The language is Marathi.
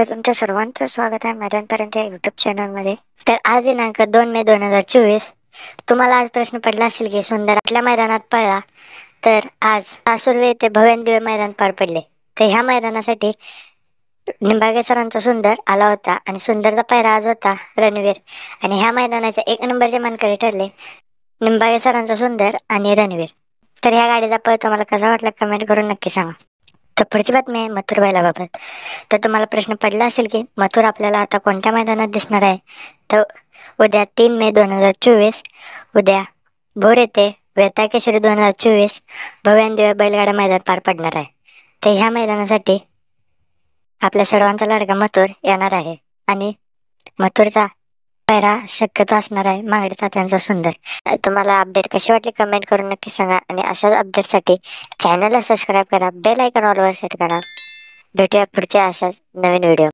तर तुमच्या सर्वांचं स्वागत आहे मैदानपर्यंत या यूट्यूब चॅनलमध्ये. तर आज दिनांक 2 मे 2024 तुम्हाला आज प्रश्न पडला असेल की सुंदर आपल्या मैदानात पळला. तर आज सासुर्वे येथे भव्य मैदान पार पडले. तर ह्या मैदानासाठी निंबाळकर सरांचा सुंदर आला होता आणि सुंदरचा पायरा आज होता रणवीर. आणि ह्या मैदानाचे 1 नंबरचे मानकरी ठरले निंबाळकर सरांचा सुंदर आणि रणवीर. तर ह्या गाडीचा पळ तुम्हाला कसा वाटला कमेंट करून नक्की सांगा. तर पुढची बातमी आहे मथुर बैलाबाबत. तर तुम्हाला प्रश्न पडला असेल की मथुर आपल्याला आता कोणत्या मैदानात दिसणार आहे. तर उद्या 3 मे 2024 उद्या भोर येथे वेताळ केसरी 2024 भव्य बैलगाडा मैदान पार पडणार आहे. तर ह्या मैदानासाठी आपल्या सर्वांचा लाडका मथुर येणार आहे आणि मथुरचा पैरा शक्यतो असणार आहे मांगडे तात्यांचा सुंदर. तुम्हाला अपडेट कशी वाटली कमेंट करून नक्की सांगा आणि अशाच अपडेटसाठी चॅनलला सबस्क्राईब करा, बेल आयकॉन ऑलवर सेट करा. भेटूया पुढच्या अशाच नवीन व्हिडिओ.